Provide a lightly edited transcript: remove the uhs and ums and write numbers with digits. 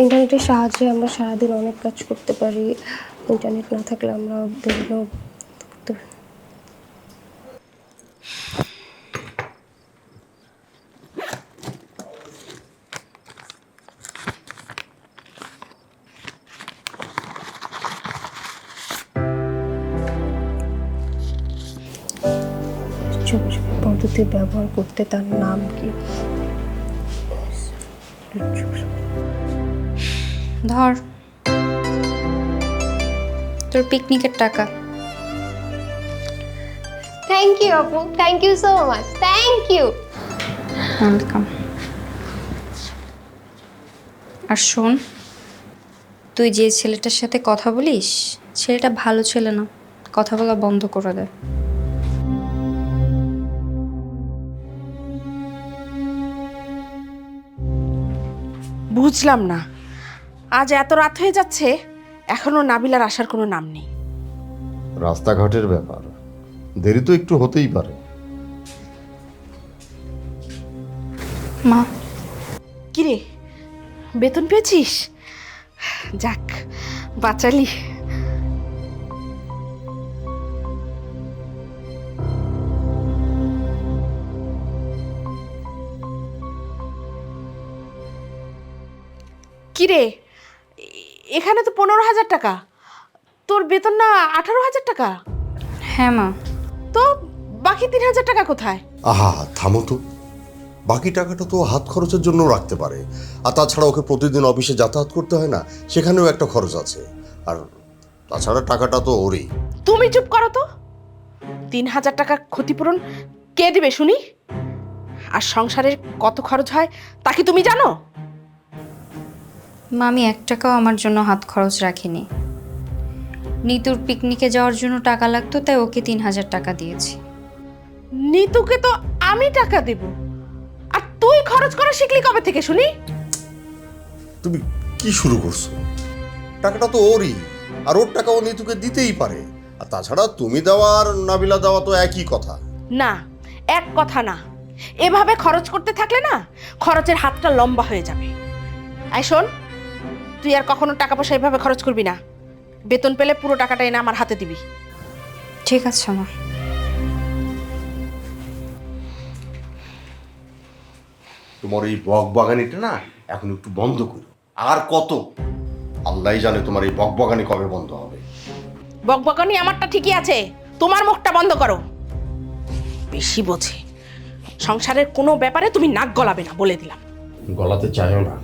ইন্টারনেটের সাহায্যে আমরা সারাদিন অনেক কাজ করতে পারি। ইন্টারনেট না থাকলে আমরা বিভিন্ন করতে পারি। যোগাযোগ পদ্ধতি ব্যবহার করতে তার নাম কি? ধর তোর পিকনিকের টাকা। থ্যাংক ইউ আপু, thank you so much, thank you. Welcome. আর শোন, তুই যে ছেলেটার সাথে কথা বলিস ছেলেটা ভালো ছেলে না, কথা বলা বন্ধ করে দে। বুঝলাম না, আজ এত রাত হয়ে যাচ্ছে এখনো নাবিলার আসার কোনো নাম নেই। রাস্তাঘাটের ব্যাপার, দেরি তো একটু হতেই পারে। মা, কিরে, বেতন পেয়েছিস? যাক, বাঁচালি। কিরে, এখানে তো 15,000 টাকা, তোর বেতন না 18,000 টাকা? হ্যাঁ মা। তো বাকি 3,000 টাকা কোথায়? আহা, থামো তো। বাকি টাকাটা তো হাত খরচের জন্য রাখতে পারে, আর তাছাড়া ওকে প্রতিদিন অফিসে যাতায়াত করতে হয় না, সেখানেও একটা খরচ আছে। আর তাছাড়া টাকাটা তো ওরই। তুমি চুপ করো তো। 3,000 টাকার ক্ষতিপূরণ কে দিবে শুনি? আর সংসারের কত খরচ হয় তা কি তুমি জানো? মা, আমি 1 টাকাও আমার জন্য হাত খরচ রাখিনি। নিতুর পিকনিকে যাওয়ার জন্য টাকা লাগতো, তাই ওকে 3,000 টাকা দিয়েছি। নিতুকে তো আমি টাকা দেব, আর তুই খরচ করা শিখলি কবে থেকে শুনি? তুমি কি শুরু করছো? টাকাটা তো ওরই, আর ওর টাকা ও নিতুকে দিতেই পারে। আর তাছাড়া তুমি দেওয়া আর নাবিলা দেওয়া তো একই কথা। না, এক কথা না। এভাবে খরচ করতে থাকলে না খরচের হাতটা লম্বা হয়ে যাবে। আই শোন, তুই আর কখনো টাকা পয়সা এভাবে খরচ করবি না। বেতন পেলে পুরো টাকাটা এনে আমার হাতে দিবি। ঠিক আছে মা। তোমার এই বকবাগানিটা না এখন একটু বন্ধ করো। আর কত, আল্লাহই জানে তোমার এই বকবাগানি কবে বন্ধ হবে। বকবকানি আমারটা ঠিকই আছে, তোমার মুখটা বন্ধ করো। বেশি বোঝে। সংসারের কোনো ব্যাপারে তুমি নাক গলাবে না, বলে দিলাম। গলাতে চাইও না।